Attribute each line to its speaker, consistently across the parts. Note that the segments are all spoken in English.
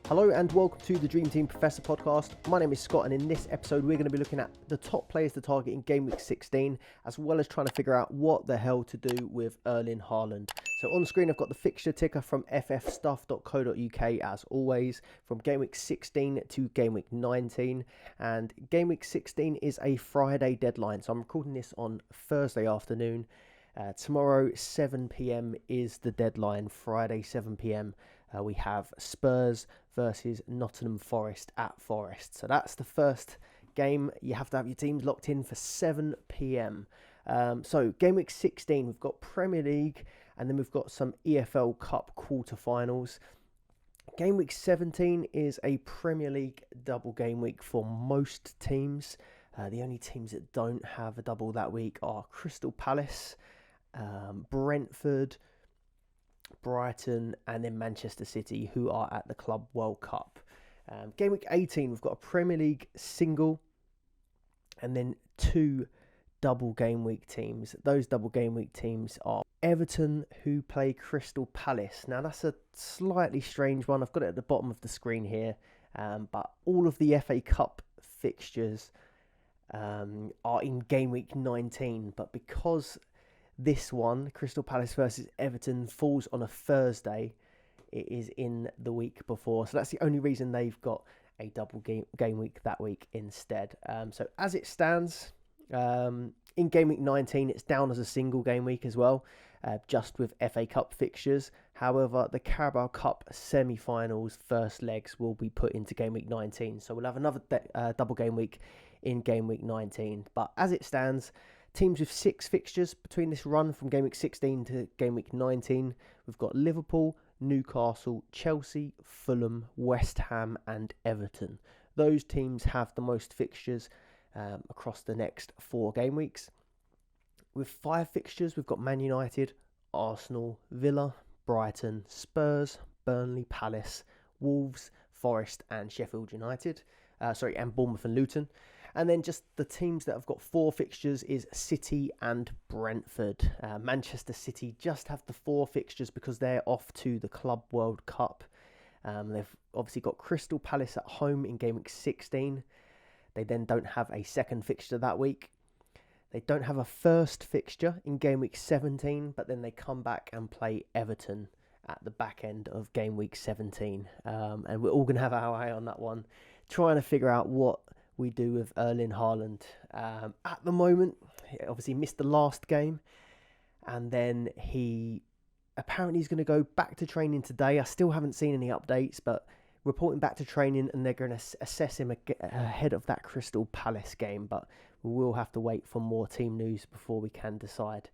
Speaker 1: Hello and welcome to the Dream Team Professor podcast. My name is Scott, and in this episode we're going to be looking at the top players to target in Gameweek 16, as well as trying to figure out what the hell to do with Erling Haaland. So on screen I've got the fixture ticker from ffstuff.co.uk as always, from Gameweek 16 to Gameweek 19, and Gameweek 16 is a Friday deadline, so I'm recording this on Thursday afternoon. Tomorrow 7 p.m. is the deadline. Friday 7 p.m. We have Spurs versus Nottingham Forest at Forest. So that's the first game. You have to have your teams locked in for 7 p.m. So Game Week 16, we've got Premier League, and then we've got some EFL Cup quarterfinals. Game Week 17 is a Premier League double game week for most teams. The only teams that don't have a double that week are Crystal Palace, Brentford, Brighton, and then Manchester City, who are at the Club World Cup. Game Week 18, we've got a Premier League single and then two double game week teams. Those double game week teams are Everton, who play Crystal Palace. Now that's a slightly strange one. I've got it at the bottom of the screen here, but all of the FA Cup fixtures are in Game Week 19, but because this one, Crystal Palace versus Everton, falls on a Thursday, it is in the week before. So that's the only reason they've got a double game week that week instead. So as it stands, in Game Week 19, it's down as a single game week as well, just with FA Cup fixtures. However, the Carabao Cup semi-finals first legs will be put into Game Week 19. So we'll have another double game week in Game Week 19. But as it stands, teams with 6 fixtures between this run from Game Week 16 to Game Week 19. We've got Liverpool, Newcastle, Chelsea, Fulham, West Ham and Everton. Those teams have the most fixtures across the next 4 game weeks. With 5 fixtures, we've got Man United, Arsenal, Villa, Brighton, Spurs, Burnley, Palace, Wolves, Forest and Sheffield United. And Bournemouth and Luton. And then just the teams that have got 4 fixtures is City and Brentford. Manchester City just have the 4 fixtures because they're off to the Club World Cup. They've obviously got Crystal Palace at home in Game Week 16. They then don't have a second fixture that week. They don't have a first fixture in Game Week 17, but then they come back and play Everton at the back end of Game Week 17. And we're all going to have our eye on that one, trying to figure out what we do with Erling Haaland. At the moment, he obviously missed the last game, and then he's going to go back to training today. I still haven't seen any updates, but reporting back to training, and they're going to assess him ahead of that Crystal Palace game, but we will have to wait for more team news before we can decide.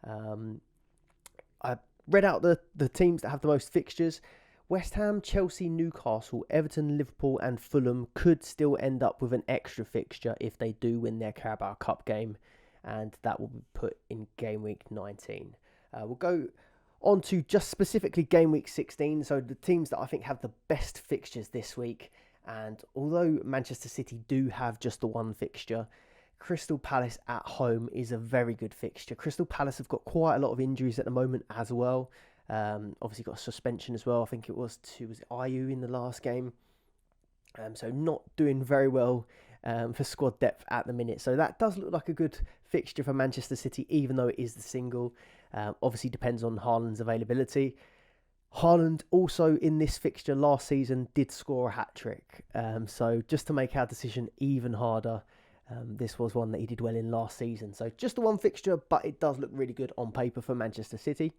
Speaker 1: I read out the teams that have the most fixtures. West Ham, Chelsea, Newcastle, Everton, Liverpool and Fulham could still end up with an extra fixture if they do win their Carabao Cup game, and that will be put in Game Week 19. We'll go on to just specifically Game Week 16, so the teams that I think have the best fixtures this week. And although Manchester City do have just the one fixture, Crystal Palace at home is a very good fixture. Crystal Palace have got quite a lot of injuries at the moment as well. Obviously got a suspension as well. I think it was Ayew in the last game. So not doing very well for squad depth at the minute. So that does look like a good fixture for Manchester City, even though it is the single. Obviously depends on Haaland's availability. Haaland also in this fixture last season did score a hat-trick. So just to make our decision even harder, this was one that he did well in last season. So just the one fixture, but it does look really good on paper for Manchester City.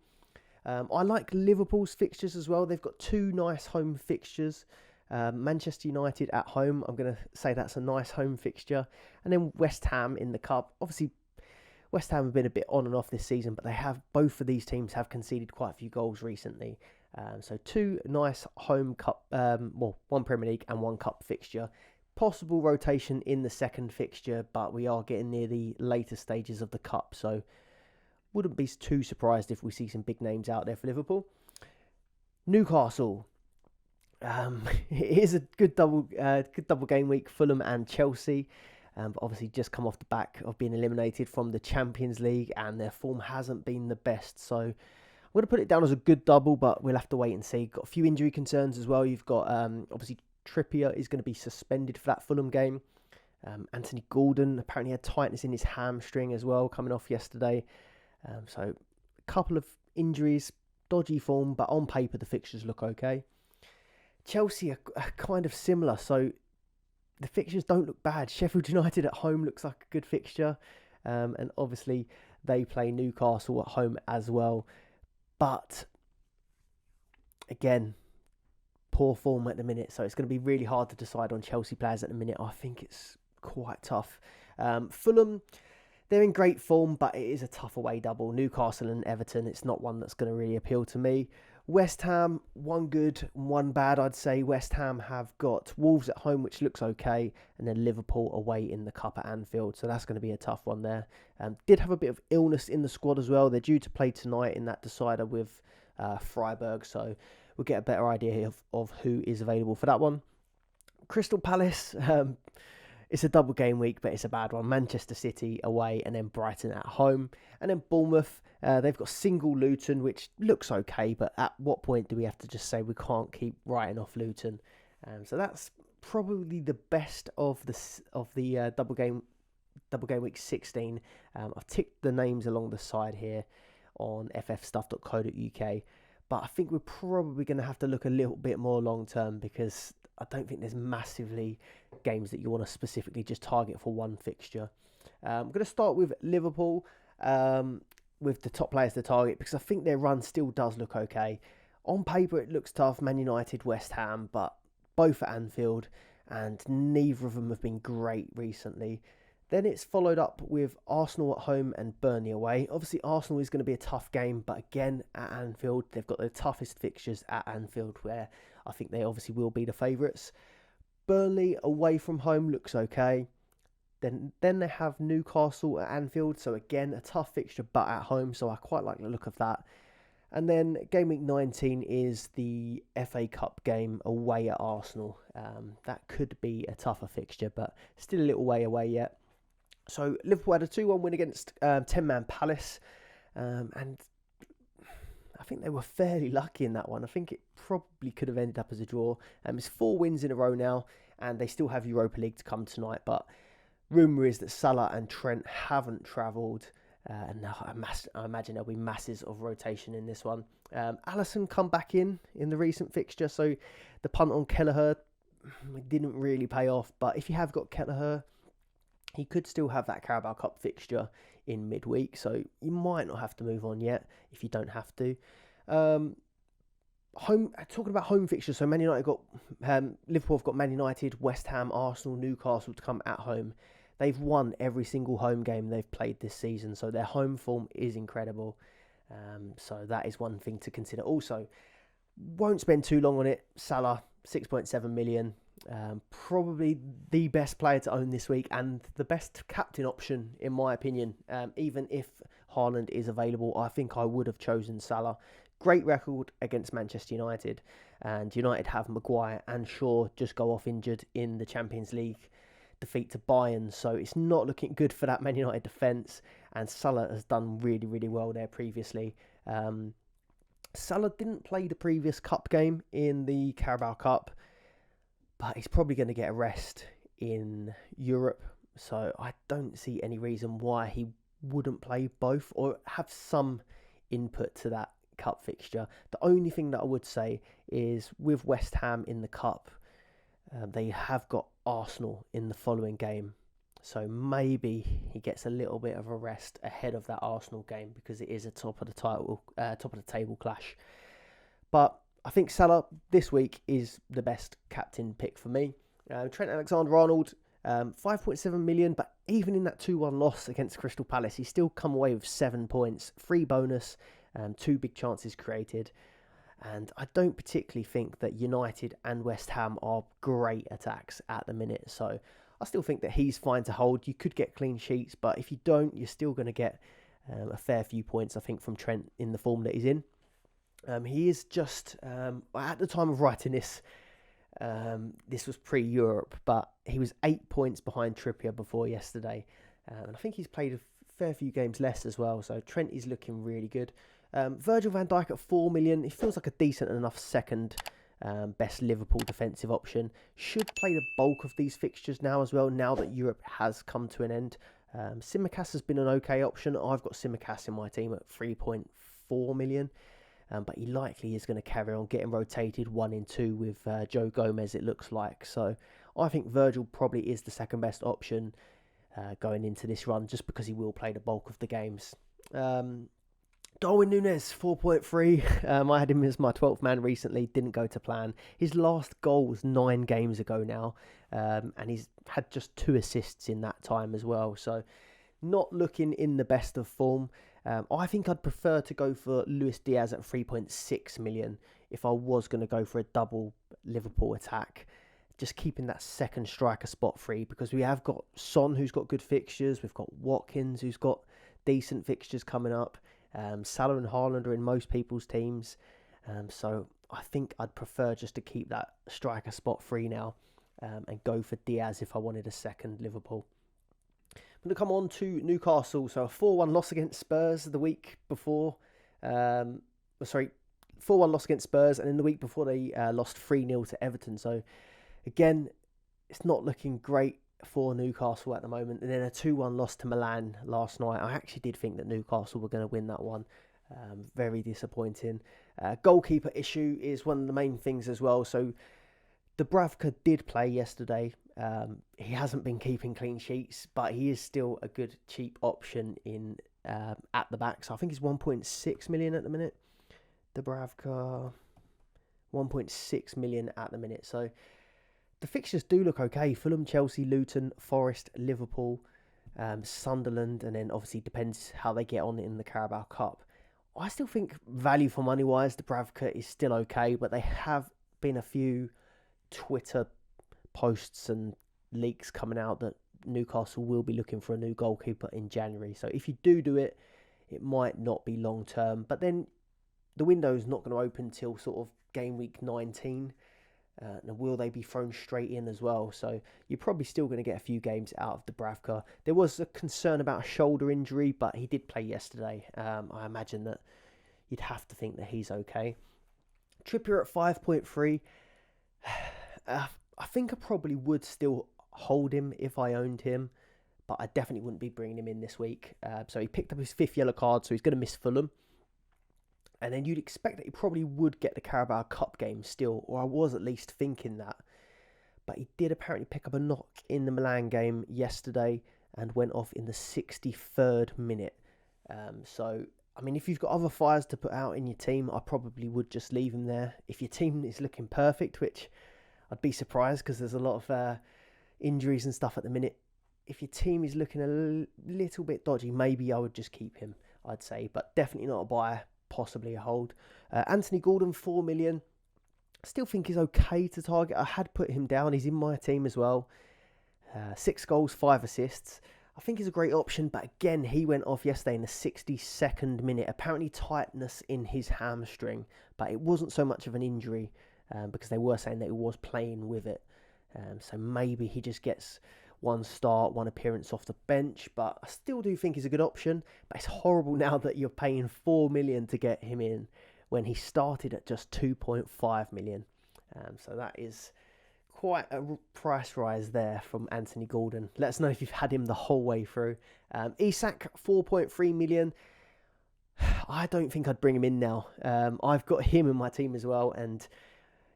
Speaker 1: I like Liverpool's fixtures as well. They've got 2 nice home fixtures. Manchester United at home, I'm going to say that's a nice home fixture. And then West Ham in the Cup. Obviously, West Ham have been a bit on and off this season, but both of these teams have conceded quite a few goals recently. So 2 nice home Cup, 1 Premier League and 1 Cup fixture. Possible rotation in the second fixture, but we are getting near the later stages of the Cup, so wouldn't be too surprised if we see some big names out there for Liverpool. Newcastle. It is a good double game week, Fulham and Chelsea. But obviously just come off the back of being eliminated from the Champions League, and their form hasn't been the best. So I'm going to put it down as a good double, but we'll have to wait and see. Got a few injury concerns as well. You've got, obviously, Trippier is going to be suspended for that Fulham game. Anthony Gordon apparently had tightness in his hamstring as well, coming off yesterday. So a couple of injuries, dodgy form, but on paper the fixtures look okay. Chelsea are kind of similar, so the fixtures don't look bad. Sheffield United at home looks like a good fixture, and obviously they play Newcastle at home as well. But again, poor form at the minute, so it's going to be really hard to decide on Chelsea players at the minute. I think it's quite tough. Fulham, they're in great form, but it is a tough away double. Newcastle and Everton, it's not one that's going to really appeal to me. West Ham, one good, one bad, I'd say. West Ham have got Wolves at home, which looks okay, and then Liverpool away in the Cup at Anfield, so that's going to be a tough one there. Did have a bit of illness in the squad as well. They're due to play tonight in that decider with Freiburg, so we'll get a better idea of who is available for that one. Crystal Palace, it's a double game week, but it's a bad one. Manchester City away and then Brighton at home. And then Bournemouth, they've got single Luton, which looks okay, but at what point do we have to just say we can't keep writing off Luton? So that's probably the best of the double game week 16. I've ticked the names along the side here on ffstuff.co.uk, but I think we're probably going to have to look a little bit more long term, because I don't think there's massively games that you want to specifically just target for one fixture. I'm going to start with Liverpool, with the top players to target, because I think their run still does look okay. On paper, it looks tough. Man United, West Ham, but both at Anfield, and neither of them have been great recently. Then it's followed up with Arsenal at home and Burnley away. Obviously, Arsenal is going to be a tough game, but again, at Anfield, they've got the toughest fixtures at Anfield, where I think they obviously will be the favourites. Burnley away from home looks okay. Then they have Newcastle at Anfield, so again, a tough fixture, but at home, so I quite like the look of that. And then Gameweek 19 is the FA Cup game away at Arsenal. That could be a tougher fixture, but still a little way away yet. So Liverpool had a 2-1 win against 10-man Palace, and I think they were fairly lucky in that one. I think it probably could have ended up as a draw. It's 4 wins in a row now, and they still have Europa League to come tonight, but rumour is that Salah and Trent haven't travelled, and I imagine there'll be masses of rotation in this one. Alisson come back in the recent fixture, so the punt on Kelleher didn't really pay off, but if you have got Kelleher, he could still have that Carabao Cup fixture in midweek, so you might not have to move on yet if you don't have to. Talking about home fixtures, so Man United got Liverpool have got Man United, West Ham, Arsenal, Newcastle to come at home. They've won every single home game they've played this season, so their home form is incredible. So that is one thing to consider. Also, won't spend too long on it. Salah, 6.7 million. Probably the best player to own this week and the best captain option, in my opinion. Even if Haaland is available, I think I would have chosen Salah. Great record against Manchester United, and United have Maguire and Shaw just go off injured in the Champions League defeat to Bayern, so it's not looking good for that Man United defence, and Salah has done really, really well there previously. Salah didn't play the previous cup game in the Carabao Cup, but he's probably going to get a rest in Europe, so I don't see any reason why he wouldn't play both or have some input to that cup fixture. The only thing that I would say is with West Ham in the cup, they have got Arsenal in the following game, so maybe he gets a little bit of a rest ahead of that Arsenal game, because it is a top of the table clash. But I think Salah this week is the best captain pick for me. Trent Alexander-Arnold, 5.7 million, but even in that 2-1 loss against Crystal Palace, he still come away with 7 points, 3 bonus, 2 big chances created. And I don't particularly think that United and West Ham are great attacks at the minute. So I still think that he's fine to hold. You could get clean sheets, but if you don't, you're still going to get a fair few points, I think, from Trent in the form that he's in. He is just, at the time of writing this, this was pre-Europe, but he was 8 points behind Trippier before yesterday. And I think he's played a fair few games less as well. So Trent is looking really good. Virgil van Dijk at 4 million. He feels like a decent enough second best Liverpool defensive option. Should play the bulk of these fixtures now as well, now that Europe has come to an end. Tsimikas has been an okay option. I've got Tsimikas in my team at 3.4 million. But he likely is going to carry on getting rotated 1 in 2 with Joe Gomez, it looks like. So I think Virgil probably is the second best option going into this run, just because he will play the bulk of the games. Darwin Núñez, 4.3. I had him as my 12th man recently. Didn't go to plan. His last goal was 9 games ago now. And he's had just 2 assists in that time as well. So not looking in the best of form. I think I'd prefer to go for Luis Diaz at 3.6 million if I was going to go for a double Liverpool attack. Just keeping that second striker spot free, because we have got Son, who's got good fixtures. We've got Watkins, who's got decent fixtures coming up. Salah and Haaland are in most people's teams. So I think I'd prefer just to keep that striker spot free now and go for Diaz if I wanted a second Liverpool. I'm going to come on to Newcastle. So a 4-1 loss against Spurs the week before. 4-1 loss against Spurs, and then the week before they lost 3-0 to Everton. So again, it's not looking great for Newcastle at the moment. And then a 2-1 loss to Milan last night. I actually did think that Newcastle were going to win that one. Very disappointing. Goalkeeper issue is one of the main things as well. So Dubravka did play yesterday. He hasn't been keeping clean sheets, but he is still a good cheap option in at the back. So I think he's 1.6 million at the minute. Dubravka, 1.6 million at the minute. So the fixtures do look okay. Fulham, Chelsea, Luton, Forest, Liverpool, Sunderland, and then obviously depends how they get on in the Carabao Cup. I still think value for money wise, Dubravka is still okay, but they have been a few Twitter posts and leaks coming out that Newcastle will be looking for a new goalkeeper in January. So if you do it, it might not be long term. But then the window is not going to open till sort of game week 19. And will they be thrown straight in as well? So you're probably still going to get a few games out of Dubravka. There was a concern about a shoulder injury, but he did play yesterday. I imagine that you'd have to think that he's okay. Trippier at 5.3. I think I probably would still hold him if I owned him, but I definitely wouldn't be bringing him in this week. So he picked up his 5th yellow card, so he's going to miss Fulham. And then you'd expect that he probably would get the Carabao Cup game still, or I was at least thinking that. But he did apparently pick up a knock in the Milan game yesterday and went off in the 63rd minute. So, I mean, if you've got other fires to put out in your team, I probably would just leave him there. If your team is looking perfect, which I'd be surprised because there's a lot of injuries and stuff at the minute. If your team is looking a little bit dodgy, maybe I would just keep him, I'd say. But definitely not a buy, possibly a hold. Anthony Gordon, 4 million. Still think he's okay to target. I had put him down. He's in my team as well. 6 goals, 5 assists. I think he's a great option, but again, he went off yesterday in the 62nd minute. Apparently tightness in his hamstring, but it wasn't so much of an injury because they were saying that he was playing with it. So maybe he just gets 1 start, 1 appearance off the bench, but I still do think he's a good option. But it's horrible now that you're paying 4 million to get him in when he started at just 2.5 million. So that is quite a price rise there from Anthony Gordon. Let us know if you've had him the whole way through. Isak, 4.3 million. I don't think I'd bring him in now. I've got him in my team as well, and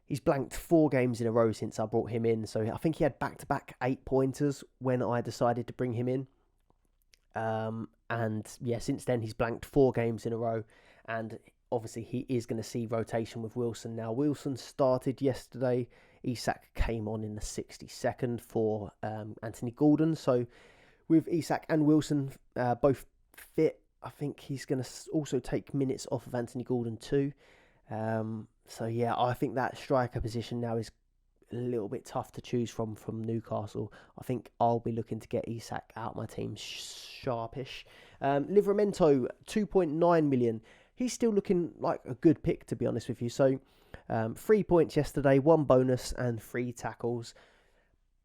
Speaker 1: he's blanked 4 games in a row since I brought him in. So I think he had back-to-back 8-pointers when I decided to bring him in. And yeah, since then he's blanked 4 games in a row. And obviously he is going to see rotation with Wilson now. Wilson started yesterday. Isak came on in the 62nd for Anthony Gordon. So with Isak and Wilson both fit, I think he's going to also take minutes off of Anthony Gordon too. So yeah, I think that striker position now is a little bit tough to choose from Newcastle. I think I'll be looking to get Isak out my team sharpish. Livramento, 2.9 million. He's still looking like a good pick, to be honest with you. So 3 points yesterday, 1 bonus and 3 tackles.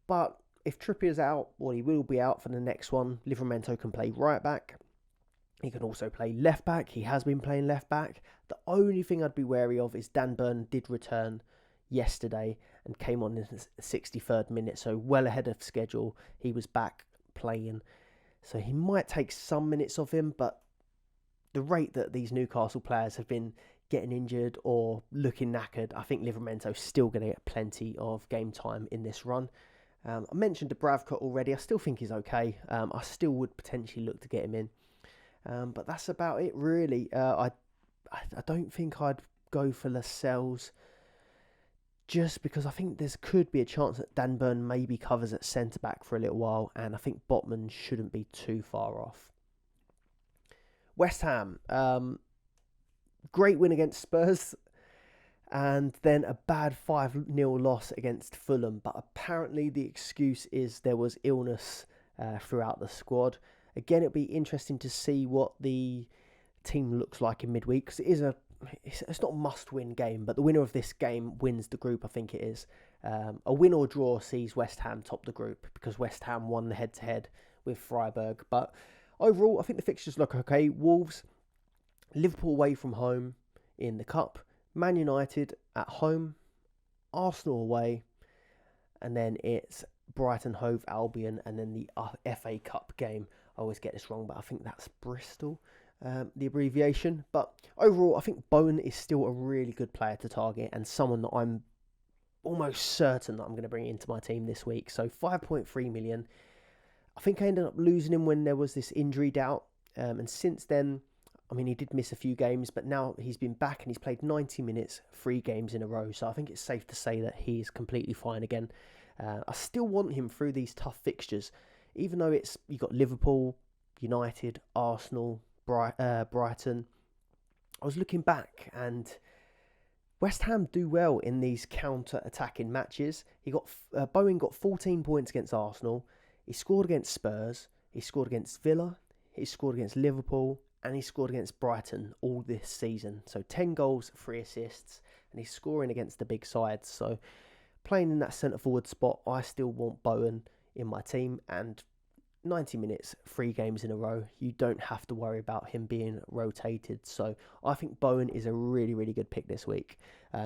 Speaker 1: But if Trippier's out, well, he will be out for the next one. Livramento can play right back. He can also play left back. He has been playing left back. The only thing I'd be wary of is Dan Burn did return yesterday and came on in the 63rd minute, so well ahead of schedule. He was back playing, so he might take some minutes off him, but the rate that these Newcastle players have been getting injured or looking knackered, I think Livermento's still going to get plenty of game time in this run. I mentioned Dubravka already. I still think he's okay. I still would potentially look to get him in. But that's about it, really. I don't think I'd go for Lascelles, just because I think there could be a chance that Dan Burn maybe covers at centre-back for a little while, and I think Botman shouldn't be too far off. West Ham, great win against Spurs, and then a bad 5-0 loss against Fulham. But apparently the excuse is there was illness throughout the squad. Again, it'll be interesting to see what the team looks like in midweek, because it's not a must-win game, but the winner of this game wins the group, I think it is. A win or draw sees West Ham top the group, because West Ham won the head-to-head with Freiburg. But overall, I think the fixtures look okay. Wolves, Liverpool away from home in the Cup, Man United at home, Arsenal away, and then it's Brighton, Hove Albion, and then the FA Cup game. I always get this wrong, but I think that's Bristol, the abbreviation. But overall, I think Bowen is still a really good player to target, and someone that I'm almost certain that I'm going to bring into my team this week. So 5.3 million. I think I ended up losing him when there was this injury doubt. And since then, I mean, he did miss a few games, but now he's been back and he's played 90 minutes, 3 games in a row. So I think it's safe to say that he is completely fine again. I still want him through these tough fixtures, even though you've got Liverpool, United, Arsenal, Brighton. I was looking back, and West Ham do well in these counter-attacking matches. Bowen got 14 points against Arsenal. He scored against Spurs. He scored against Villa. He scored against Liverpool. And he scored against Brighton all this season. So 10 goals, 3 assists. And he's scoring against the big sides. So playing in that centre-forward spot, I still want Bowen in my team. And 90 minutes, 3 games in a row. You don't have to worry about him being rotated. So I think Bowen is a really, really good pick this week.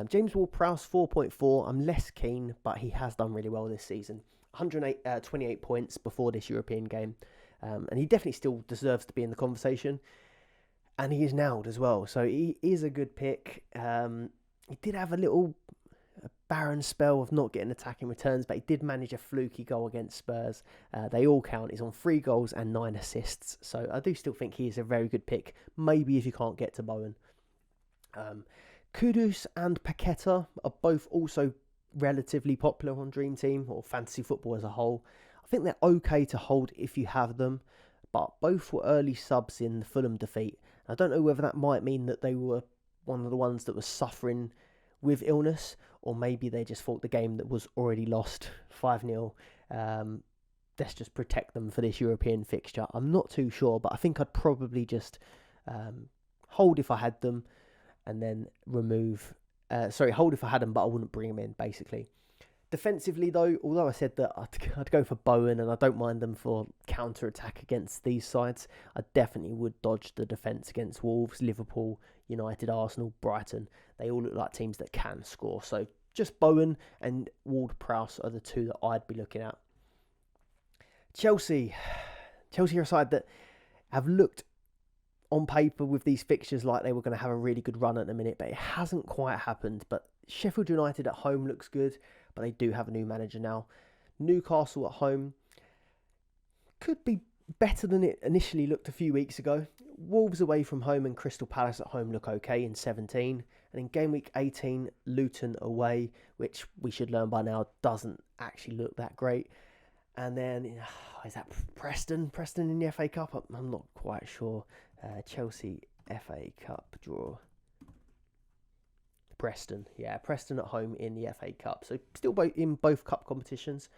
Speaker 1: James Ward-Prowse, 4.4. I'm less keen, but he has done really well this season. 28 points before this European game. And he definitely still deserves to be in the conversation. And he is nailed as well. So he is a good pick. He did have a barren spell of not getting attacking returns, but he did manage a fluky goal against Spurs. They all count. He's on 3 goals and 9 assists. So I do still think he is a very good pick. Maybe if you can't get to Bowen. Kudus and Paqueta are both also relatively popular on Dream Team or fantasy football as a whole. I think they're okay to hold if you have them, but both were early subs in the Fulham defeat. I don't know whether that might mean that they were one of the ones that was suffering with illness, or maybe they just thought the game that was already lost 5-0, let's just protect them for this European fixture. I'm not too sure, but I think I'd probably just hold if I had them, and then hold if I had them, but I wouldn't bring them in, basically. Defensively, though, although I said that I'd go for Bowen and I don't mind them for counter-attack against these sides, I definitely would dodge the defence against Wolves, Liverpool, United, Arsenal, Brighton. They all look like teams that can score. So just Bowen and Ward-Prowse are the 2 that I'd be looking at. Chelsea are a side that have looked on paper with these fixtures like they were going to have a really good run at the minute, but it hasn't quite happened. But Sheffield United at home looks good, but they do have a new manager now. Newcastle at home could be better than it initially looked a few weeks ago. Wolves away from home and Crystal Palace at home look okay in 17. And in Gameweek 18, Luton away, which we should learn by now doesn't actually look that great. And then, is that Preston? Preston in the FA Cup? I'm not quite sure. Chelsea FA Cup draw. Preston at home in the FA Cup. So still in both cup competitions.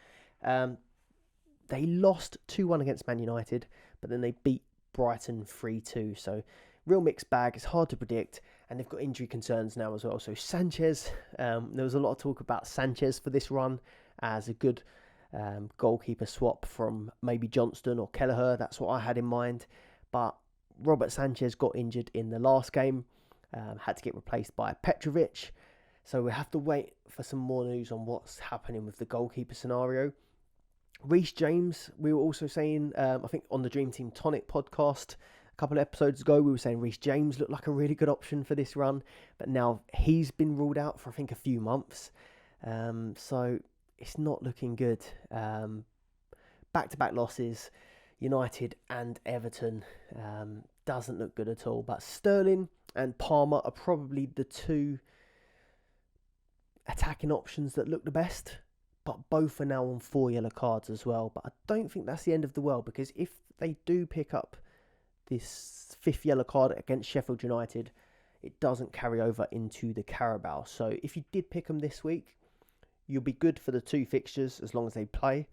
Speaker 1: They lost 2-1 against Man United, but then they beat Brighton 3-2. So real mixed bag. It's hard to predict, and they've got injury concerns now as well. So Sanchez, there was a lot of talk about Sanchez for this run as a good goalkeeper swap from maybe Johnston or Kelleher. That's what I had in mind. But Robert Sanchez got injured in the last game, had to get replaced by Petrovic. So we have to wait for some more news on what's happening with the goalkeeper scenario. Reece James, we were also saying, I think on the Dream Team Tonic podcast a couple of episodes ago, we were saying Reece James looked like a really good option for this run. But now he's been ruled out for, I think, a few months. So it's not looking good. Back-to-back losses, United and Everton, doesn't look good at all. But Sterling and Palmer are probably the two attacking options that look the best. But both are now on 4 yellow cards as well. But I don't think that's the end of the world, because if they do pick up this 5th yellow card against Sheffield United, it doesn't carry over into the Carabao. So if you did pick them this week, you'll be good for the 2 fixtures as long as they play.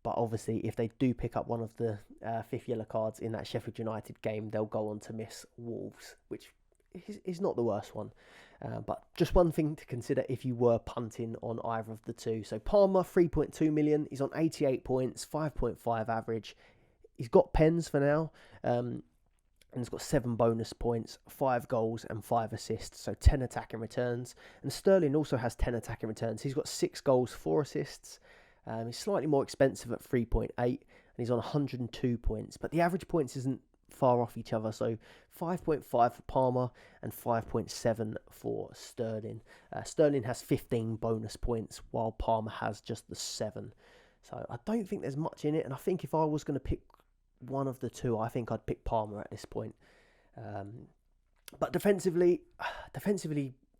Speaker 1: But obviously, if they do pick up one of the 5th yellow cards in that Sheffield United game, they'll go on to miss Wolves, which is not the worst one. But just one thing to consider if you were punting on either of the two. So Palmer, 3.2 million. He's on 88 points, 5.5 average. He's got pens for now. And he's got 7 bonus points, 5 goals and 5 assists. So 10 attacking returns. And Sterling also has 10 attacking returns. He's got 6 goals, 4 assists. He's slightly more expensive at 3.8. And he's on 102 points. But the average points isn't far off each other. So 5.5 for Palmer and 5.7 for Sterling. Sterling has 15 bonus points while Palmer has just the 7. So I don't think there's much in it. And I think if I was going to pick one of the two, I think I'd pick Palmer at this point. But defensively,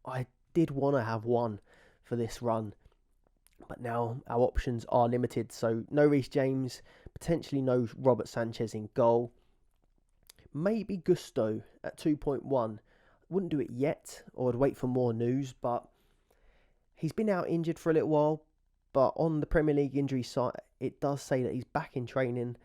Speaker 1: I did want to have one for this run. But now our options are limited. So no Reece James, potentially no Robert Sanchez in goal. Maybe Gusto at 2.1. Wouldn't do it yet, or I'd wait for more news, but he's been out injured for a little while. But on the Premier League injury site, it does say that he's back in training.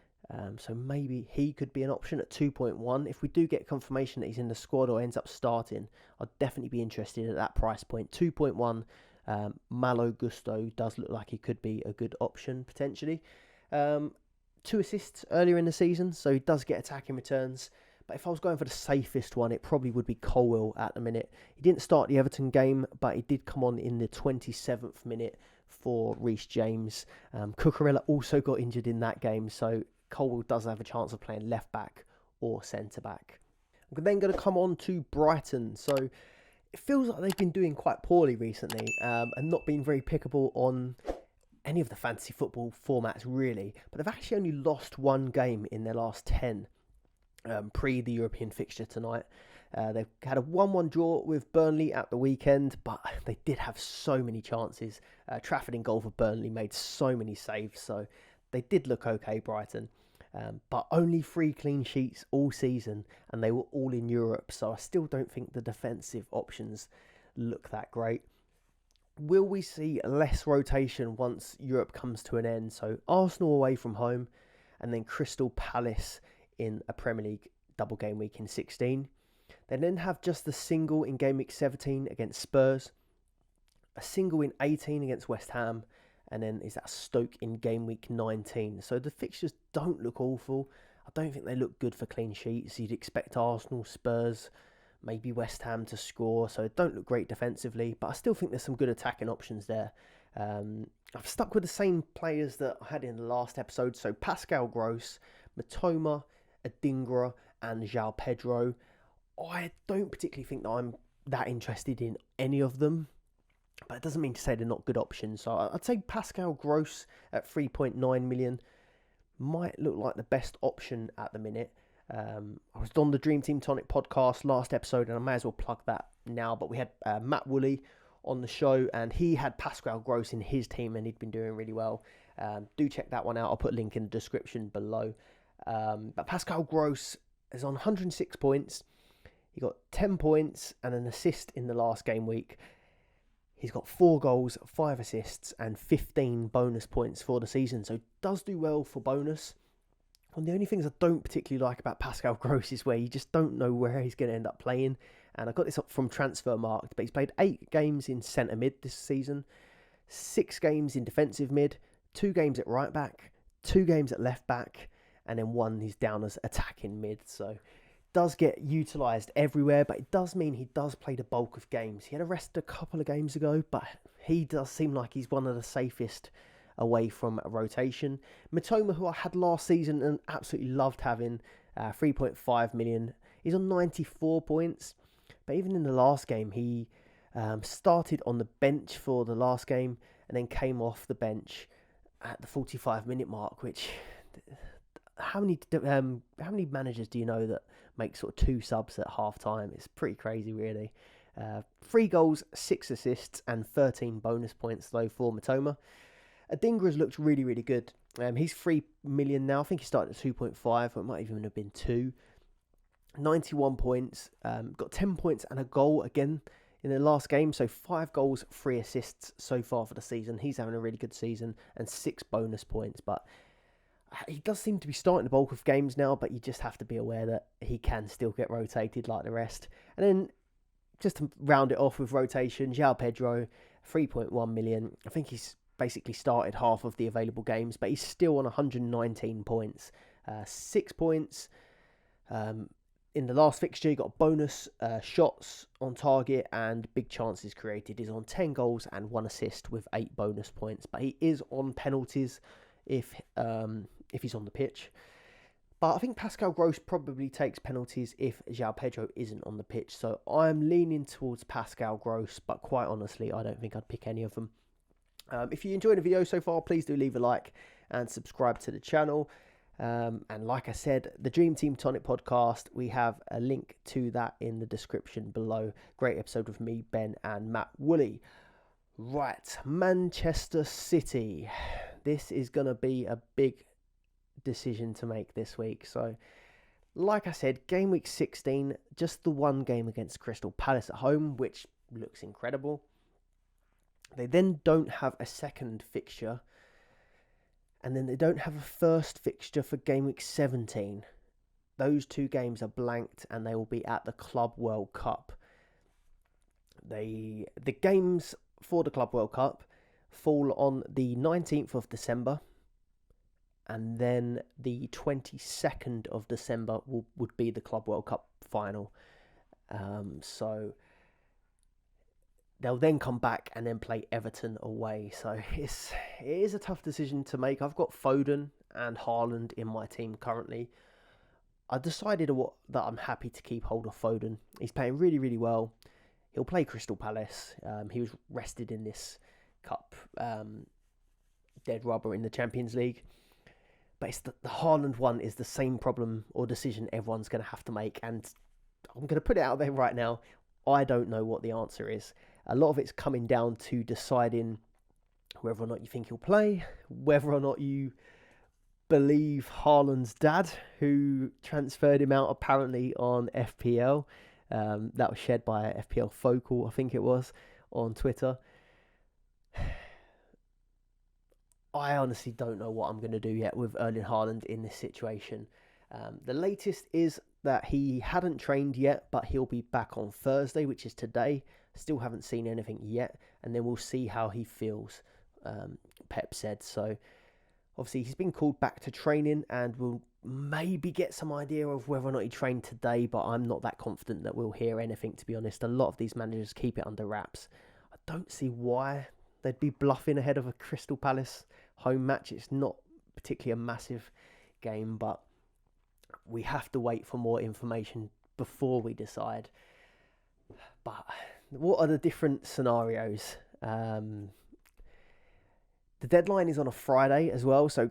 Speaker 1: So maybe he could be an option at 2.1. If we do get confirmation that he's in the squad or ends up starting, I'd definitely be interested at that price point. 2.1, Malo Gusto does look like he could be a good option, potentially. 2 assists earlier in the season, so he does get attacking returns. But if I was going for the safest one, it probably would be Colwill at the minute. He didn't start the Everton game, but he did come on in the 27th minute for Reece James. Cucurella also got injured in that game, so Colwill does have a chance of playing left back or centre back. I'm then going to come on to Brighton. So it feels like they've been doing quite poorly recently, and not been very pickable on any of the fantasy football formats really. But they've actually only lost 1 game in their last 10 pre the European fixture tonight. They've had a 1-1 draw with Burnley at the weekend, but they did have so many chances. Trafford in goal for Burnley made so many saves, so they did look okay, Brighton. But only 3 clean sheets all season, and they were all in Europe, so I still don't think the defensive options look that great. Will we see less rotation once Europe comes to an end? So Arsenal away from home, and then Crystal Palace in a Premier League double game week in 16. They then have just the single in game week 17 against Spurs, a single in 18 against West Ham, and then is that Stoke in game week 19. So the fixtures don't look awful. I don't think they look good for clean sheets. You'd expect Arsenal, Spurs, maybe West Ham to score. So it don't look great defensively, but I still think there's some good attacking options there. I've stuck with the same players that I had in the last episode. So Pascal Gross, Matoma, Adingra, and João Pedro. I don't particularly think that I'm that interested in any of them, but it doesn't mean to say they're not good options. So I'd say Pascal Gross at 3.9 million might look like the best option at the minute. I was on the Dream Team Tonic podcast last episode, and I may as well plug that now, but we had Matt Woolley on the show, and he had Pascal Gross in his team, and he'd been doing really well. Do check that one out. I'll put a link in the description below. But Pascal Gross is on 106 points. He got 10 points and an assist in the last game week. He's got 4 goals, 5 assists, and 15 bonus points for the season. So does do well for bonus. One of the only things I don't particularly like about Pascal Gross is where you just don't know where he's going to end up playing. And I got this up from Transfermarkt, but he's played 8 games in centre mid this season, 6 games in defensive mid, 2 games at right back, 2 games at left back, and then one he's down as attacking mid. So does get utilised everywhere, but it does mean he does play the bulk of games. He had a rest a couple of games ago, but he does seem like he's one of the safest away from a rotation. Mitoma, who I had last season and absolutely loved having, 3.5 million. He's on 94 points, but even in the last game, he started on the bench for the last game and then came off the bench at the 45-minute mark, which... How many managers do you know that make sort of 2 subs at half time? It's pretty crazy, really. 3 goals, 6 assists, and 13 bonus points, though, for Mitoma. Adingra's looked really, really good. He's 3 million now. I think he started at 2.5, or it might even have been 2. 91 points. Got 10 points and a goal again in the last game. So 5 goals, 3 assists so far for the season. He's having a really good season, and 6 bonus points, but... He does seem to be starting the bulk of games now, but you just have to be aware that he can still get rotated like the rest. And then, just to round it off with rotation, João Pedro, 3.1 million. I think he's basically started half of the available games, but he's still on 119 points. 6 points. In the last fixture, he got bonus shots on target and big chances created. He's on 10 goals and 1 assist with 8 bonus points, but he is on penalties if he's on the pitch. But I think Pascal Gross probably takes penalties if João Pedro isn't on the pitch. So I'm leaning towards Pascal Gross, but quite honestly, I don't think I'd pick any of them. If you enjoyed the video so far, please do leave a like and subscribe to the channel. And like I said, the Dream Team Tonic podcast, we have a link to that in the description below. Great episode with me, Ben, and Matt Woolley. Right, Manchester City. This is going to be a big decision to make this week. So, like I said, game week 16, just the one game against Crystal Palace at home, which looks incredible. They then don't have a second fixture, and then they don't have a first fixture for game week 17. Those 2 games are blanked, and they will be at the Club World Cup. The games for the Club World Cup fall on the 19th of December, and then the 22nd of December would be the Club World Cup final. So they'll then come back and then play Everton away. So it is a tough decision to make. I've got Foden and Haaland in my team currently. I decided that I'm happy to keep hold of Foden. He's playing really, really well. He'll play Crystal Palace. He was rested in this cup, dead rubber in the Champions League. But it's the Haaland one is the same problem or decision everyone's going to have to make. And I'm going to put it out there right now. I don't know what the answer is. A lot of it's coming down to deciding whether or not you think he'll play, whether or not you believe Haaland's dad, who transferred him out apparently on FPL. That was shared by FPL Focal, I think it was, on Twitter. I honestly don't know what I'm going to do yet with Erling Haaland in this situation. The latest is that he hadn't trained yet, but he'll be back on Thursday, which is today. Still haven't seen anything yet, and then we'll see how he feels, Pep said. So, obviously, he's been called back to training, and we'll maybe get some idea of whether or not he trained today, but I'm not that confident that we'll hear anything, to be honest. A lot of these managers keep it under wraps. I don't see why they'd be bluffing ahead of a Crystal Palace home match. It's not particularly a massive game, but we have to wait for more information before we decide. But what are the different scenarios? The deadline is on a Friday as well, so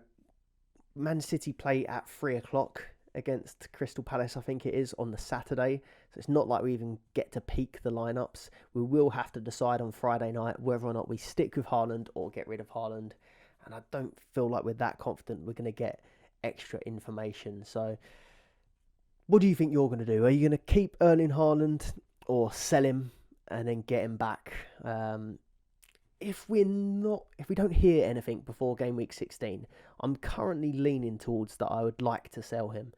Speaker 1: Man City play at 3 o'clock against Crystal Palace, I think it is, on the Saturday. So it's not like we even get to peak the lineups. We will have to decide on Friday night whether or not we stick with Haaland or get rid of Haaland. And I don't feel like we're that confident we're going to get extra information. So what do you think you're going to do? Are you going to keep Erling Haaland or sell him and then get him back? If we don't hear anything before game week 16, I'm currently leaning towards that I would like to sell him.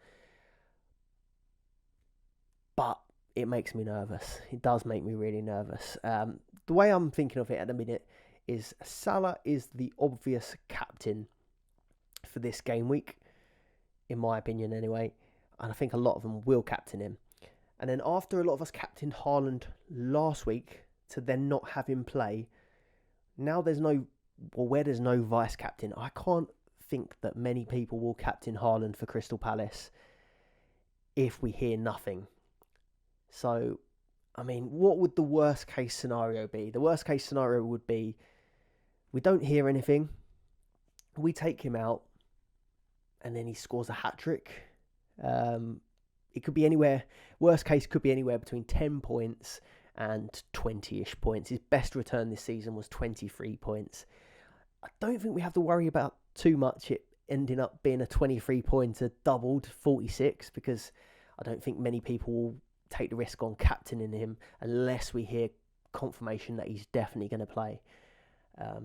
Speaker 1: But it makes me nervous. It does make me really nervous. The way I'm thinking of it at the minute is Salah is the obvious captain for this game week. in my opinion anyway. And I think a lot of them will captain him. And then after a lot of us captained Haaland last week to then not have him play, now where there's no vice captain, I can't think that many people will captain Haaland for Crystal Palace if we hear nothing. So, I mean, what would the worst case scenario be? The worst case scenario would be we don't hear anything, we take him out, and then he scores a hat-trick. It could be anywhere, worst case could be anywhere between 10 points and 20-ish points. His best return this season was 23 points. I don't think we have to worry about too much it ending up being a 23-pointer doubled 46, because I don't think many people will take the risk on captaining him unless we hear confirmation that he's definitely going to play.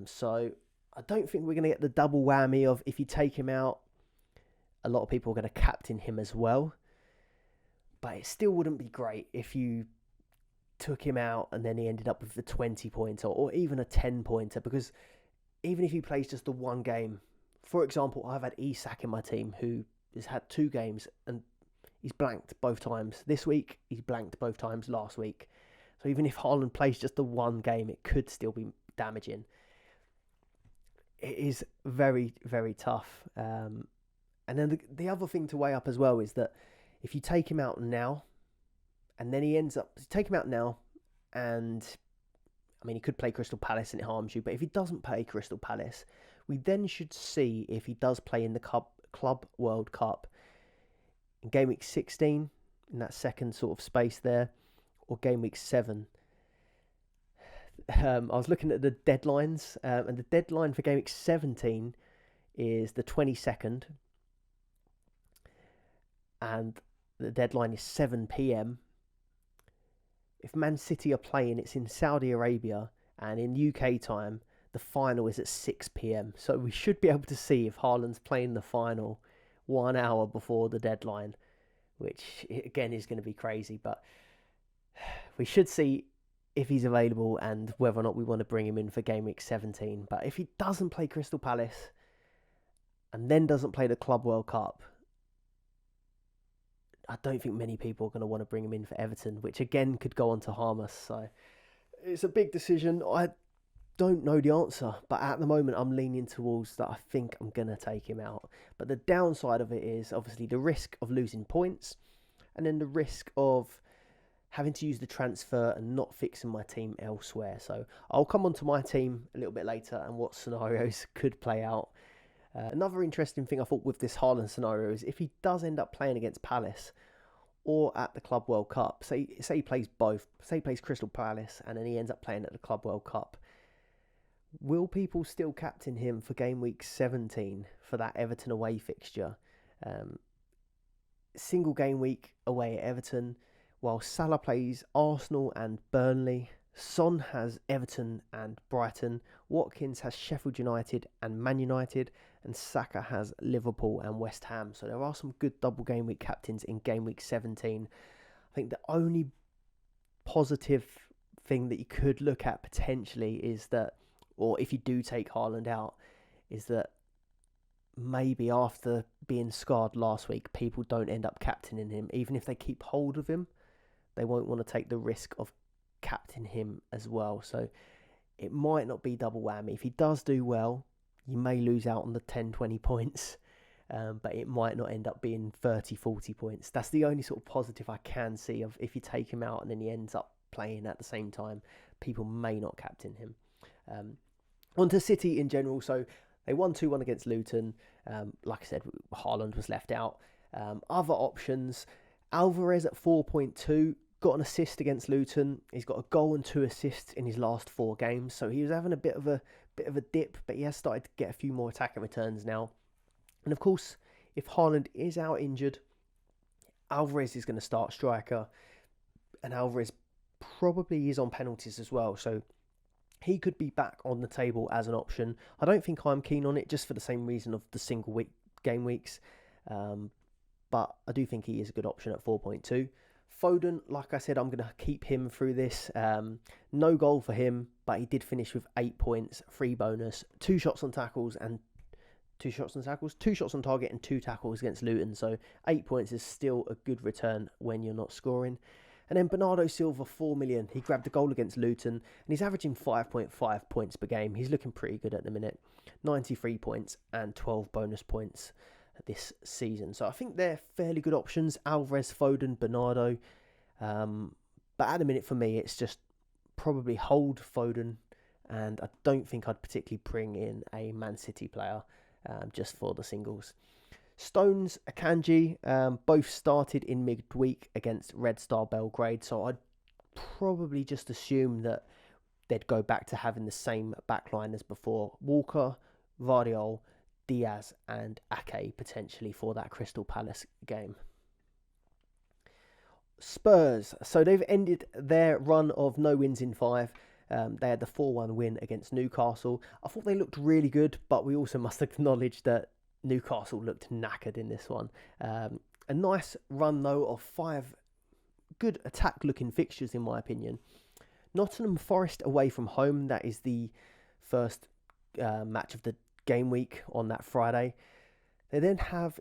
Speaker 1: So I don't think we're going to get the double whammy of, if you take him out, a lot of people are going to captain him as well. But it still wouldn't be great if you took him out and then he ended up with the 20-pointer or even a 10-pointer, because even if he plays just the one game, for example, I've had Isak in my team who has had 2 games and he's blanked both times. This week, he's blanked both times last week. So even if Haaland plays just the one game, it could still be damaging. It is very, very tough. And then the other thing to weigh up as well is that if you take him out now, and then take him out now, and I mean, he could play Crystal Palace and it harms you, but if he doesn't play Crystal Palace, we then should see if he does play in the Club World Cup in Gameweek 16, in that second sort of space there, or Gameweek 7. I was looking at the deadlines, and the deadline for Gameweek 17 is the 22nd, and the deadline is 7 p.m. If Man City are playing, it's in Saudi Arabia, and in UK time, the final is at 6 p.m. So we should be able to see if Haaland's playing the final 1 hour before the deadline, which again is going to be crazy. But we should see if he's available and whether or not we want to bring him in for Game Week 17. But if he doesn't play Crystal Palace and then doesn't play the Club World Cup, I don't think many people are going to want to bring him in for Everton, which again could go on to harm us. So it's a big decision. I don't know the answer, but at the moment I'm leaning towards that I think I'm going to take him out. But the downside of it is obviously the risk of losing points, and then the risk of having to use the transfer and not fixing my team elsewhere. So I'll come on to my team a little bit later and what scenarios could play out. Another interesting thing I thought with this Haaland scenario is if he does end up playing against Palace or at the Club World Cup, say he plays both, say he plays Crystal Palace and then he ends up playing at the Club World Cup, will people still captain him for Game Week 17 for that Everton away fixture? Single game week away at Everton, while Salah plays Arsenal and Burnley. Son has Everton and Brighton. Watkins has Sheffield United and Man United. And Saka has Liverpool and West Ham. So there are some good double game week captains in Game Week 17. I think the only positive thing that you could look at potentially is that, or if you do take Haaland out, is that maybe after being scarred last week, people don't end up captaining him. Even if they keep hold of him, they won't want to take the risk of captain him as well. So it might not be double whammy. If he does do well, you may lose out on the 10-20 points, but it might not end up being 30-40 points. That's the only sort of positive I can see of if you take him out and then he ends up playing at the same time, people may not captain him. On to City in general. So they won 2-1 against Luton. Like I said, Haaland was left out. Other options, Alvarez at 4.2, got an assist against Luton. He's got a goal and 2 assists in his last 4 games. So he was having a bit of a dip, but he has started to get a few more attacking returns now. And of course, if Haaland is out injured, Alvarez is going to start striker, and Alvarez probably is on penalties as well. So he could be back on the table as an option. I don't think I'm keen on it just for the same reason of the single week game weeks. But I do think he is a good option at 4.2. Foden, like I said, I'm going to keep him through this. No goal for him, but he did finish with 8 points, 3 bonus, 2 shots on tackles and 2 shots on tackles, 2 shots on target and 2 tackles against Luton. So 8 points is still a good return when you're not scoring. And then Bernardo Silva, 4 million. He grabbed a goal against Luton and he's averaging 5.5 points per game. He's looking pretty good at the minute. 93 points and 12 bonus points this season. So I think they're fairly good options. Alvarez, Foden, Bernardo. But at the minute for me, it's just probably hold Foden. And I don't think I'd particularly bring in a Man City player just for the singles. Stones, Akanji, both started in midweek against Red Star Belgrade. So I'd probably just assume that they'd go back to having the same backline as before. Walker, Vardiol, Diaz and Ake potentially for that Crystal Palace game. Spurs, so they've ended their run of no wins in 5. They had the 4-1 win against Newcastle. I thought they looked really good, but we also must acknowledge that Newcastle looked knackered in this one. A nice run, though, of 5 good attack-looking fixtures, in my opinion. Nottingham Forest away from home. That is the first match of the game week on that Friday. They then have,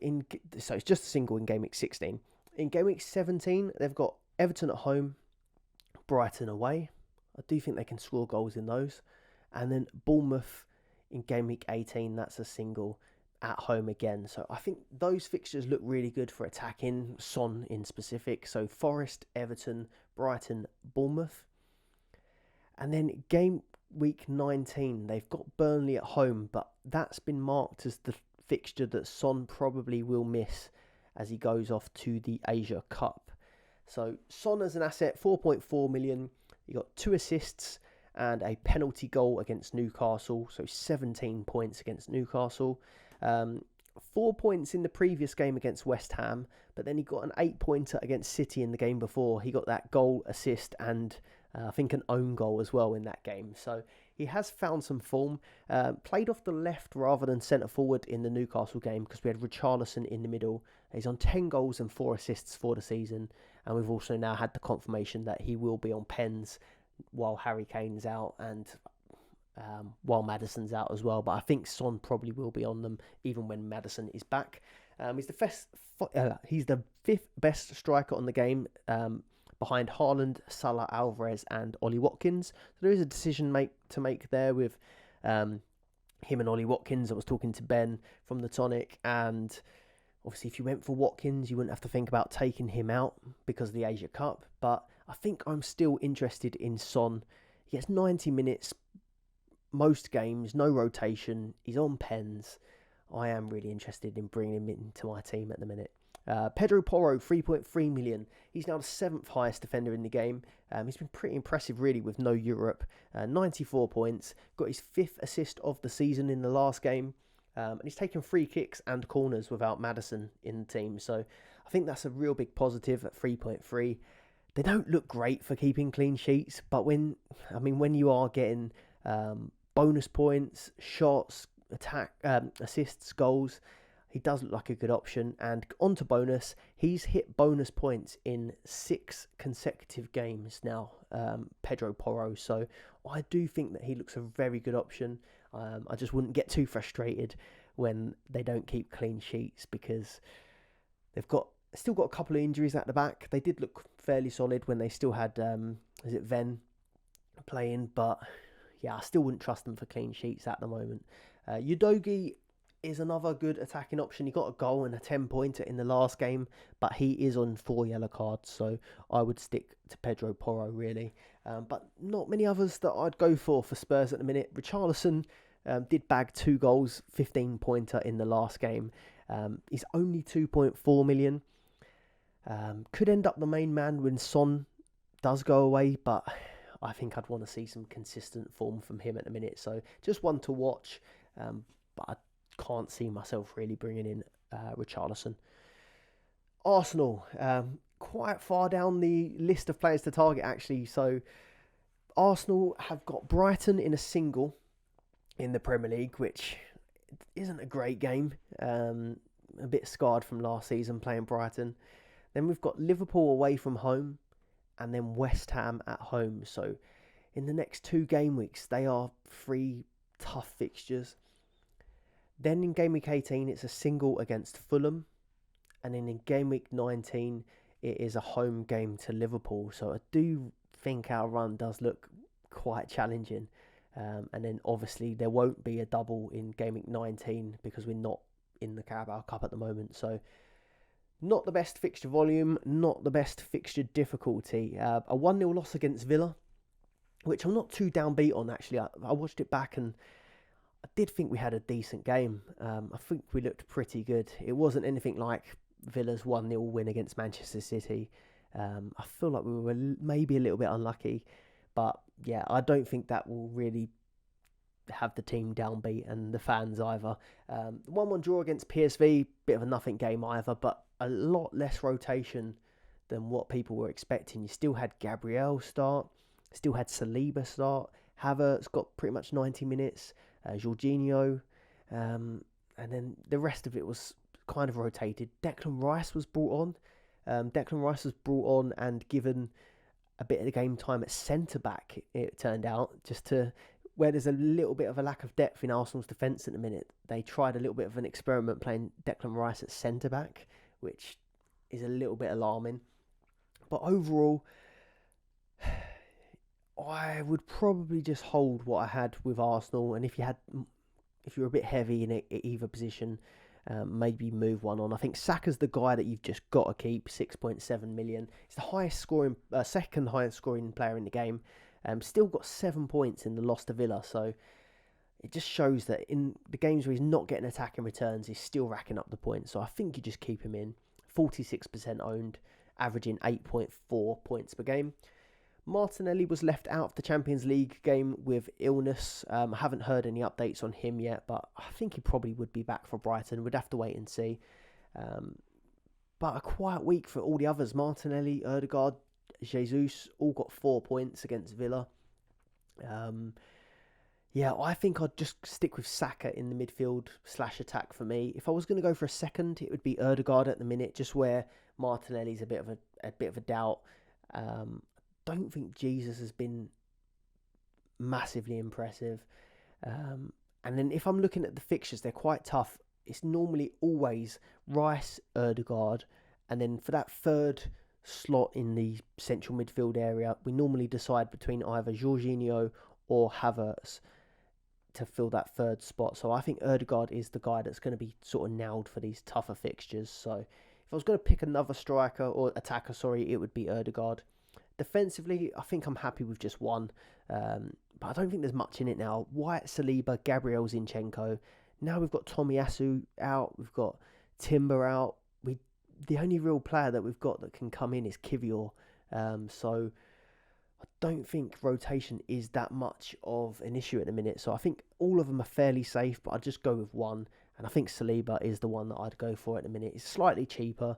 Speaker 1: so it's just a single in game week 16. In game week 17, they've got Everton at home, Brighton away. I do think they can score goals in those. And then Bournemouth in game week 18, that's a single at home again. So I think those fixtures look really good for attacking, Son in specific. So Forest, Everton, Brighton, Bournemouth. And then game week 19, they've got Burnley at home, but that's been marked as the fixture that Son probably will miss as he goes off to the Asia Cup. So Son as an asset, 4.4 million. He got 2 assists and a penalty goal against Newcastle. So 17 points against Newcastle. 4 points in the previous game against West Ham. But then he got an 8-pointer against City in the game before. He got that goal, assist and I think an own goal as well in that game. So he has found some form. Played off the left rather than centre forward in the Newcastle game because we had Richarlison in the middle. He's on 10 goals and 4 assists for the season. And we've also now had the confirmation that he will be on pens while Harry Kane's out and while Maddison's out as well. But I think Son probably will be on them even when Maddison is back. He's the 5th best striker on the game behind Haaland, Salah, Alvarez and Ollie Watkins. So there is a decision to make there with him and Ollie Watkins. I was talking to Ben from the Tonic, and obviously if you went for Watkins, you wouldn't have to think about taking him out because of the Asia Cup. But I think I'm still interested in Son. He gets 90 minutes most games, no rotation. He's on pens. I am really interested in bringing him into my team at the minute. Pedro Porro, 3.3 million. He's now the 7th highest defender in the game. He's been pretty impressive, really, with no Europe. 94 points. Got his 5th assist of the season in the last game. And he's taken free kicks and corners without Maddison in the team. So I think that's a real big positive at 3.3. They don't look great for keeping clean sheets. But when you are getting bonus points, shots, attack, assists, goals, he does look like a good option. And onto bonus, he's hit bonus points in 6 consecutive games now, Pedro Porro. So I do think that he looks a very good option. I just wouldn't get too frustrated when they don't keep clean sheets because they've still got a couple of injuries at the back. They did look fairly solid when they still had, Ven playing. But yeah, I still wouldn't trust them for clean sheets at the moment. Udogie is another good attacking option. He got a goal and a 10-pointer in the last game, but he is on 4 yellow cards, so I would stick to Pedro Porro, really. But not many others that I'd go for Spurs at the minute. Richarlison did bag 2 goals, 15-pointer in the last game. He's only 2.4 million. Could end up the main man when Son does go away, but I think I'd want to see some consistent form from him at the minute. So just one to watch, but I can't see myself really bringing in Richarlison. Arsenal, quite far down the list of players to target, actually. So Arsenal have got Brighton in a single in the Premier League, which isn't a great game. A bit scarred from last season playing Brighton. Then we've got Liverpool away from home and then West Ham at home. So in the next 2 game weeks, they are 3 tough fixtures. Then in game week 18, it's a single against Fulham. And then in game week 19, it is a home game to Liverpool. So I do think our run does look quite challenging. And then obviously there won't be a double in game week 19 because we're not in the Carabao Cup at the moment. So not the best fixture volume, not the best fixture difficulty. A 1-0 loss against Villa, which I'm not too downbeat on actually. I watched it back and I did think we had a decent game. I think we looked pretty good. It wasn't anything like Villa's 1-0 win against Manchester City. I feel like we were maybe a little bit unlucky. But yeah, I don't think that will really have the team downbeat and the fans either. 1-1 draw against PSV, bit of a nothing game either, but a lot less rotation than what people were expecting. You still had Gabriel start, still had Saliba start, Havertz got pretty much 90 minutes, Jorginho, and then the rest of it was kind of rotated. Declan Rice was brought on. And given a bit of the game time at centre-back, it turned out, just to where there's a little bit of a lack of depth in Arsenal's defence at the minute. They tried a little bit of an experiment playing Declan Rice at centre-back, which is a little bit alarming. But overall, I would probably just hold what I had with Arsenal, and if you're a bit heavy in either position, maybe move one on. I think Saka's the guy that you've just got to keep. 6.7 million. He's the second highest scoring player in the game. Still got 7 points in the loss to Villa, so it just shows that in the games where he's not getting attacking returns, he's still racking up the points. So I think you just keep him in. 46% owned, averaging 8.4 points per game. Martinelli was left out of the Champions League game with illness. I haven't heard any updates on him yet, but I think he probably would be back for Brighton. We'd have to wait and see. But a quiet week for all the others. Martinelli, Ødegaard, Jesus all got 4 points against Villa. I think I'd just stick with Saka in the midfield / attack for me. If I was going to go for a second, it would be Ødegaard at the minute, just where Martinelli's a bit of a doubt. Don't think Jesus has been massively impressive. And then if I'm looking at the fixtures, they're quite tough. It's normally always Rice, Ødegaard, and then for that third slot in the central midfield area, we normally decide between either Jorginho or Havertz to fill that third spot. So I think Ødegaard is the guy that's going to be sort of nailed for these tougher fixtures. So if I was going to pick another striker or attacker, it would be Ødegaard. Defensively, I think I'm happy with just one, but I don't think there's much in it now. White, Saliba, Gabriel, Zinchenko. Now we've got Tomiyasu out, we've got Timber out. The only real player that we've got that can come in is Kivior. So I don't think rotation is that much of an issue at the minute. So I think all of them are fairly safe, but I'd just go with one. And I think Saliba is the one that I'd go for at the minute. He's slightly cheaper.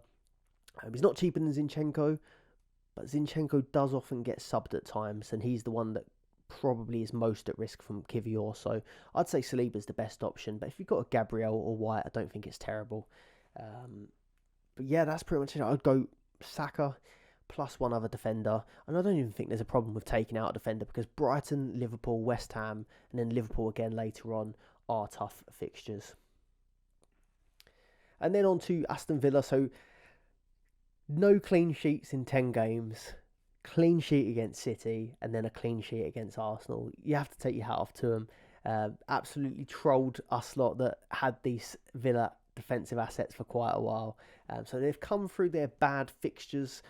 Speaker 1: He's not cheaper than Zinchenko, but Zinchenko does often get subbed at times, and he's the one that probably is most at risk from Kivior. So I'd say Saliba's the best option. But if you've got a Gabriel or White, I don't think it's terrible. But yeah, that's pretty much it. I'd go Saka plus one other defender. And I don't even think there's a problem with taking out a defender because Brighton, Liverpool, West Ham, and then Liverpool again later on are tough fixtures. And then on to Aston Villa. So no clean sheets in 10 games. Clean sheet against City and then a clean sheet against Arsenal. You have to take your hat off to them. Absolutely trolled us lot that had these Villa defensive assets for quite a while. So they've come through their bad fixtures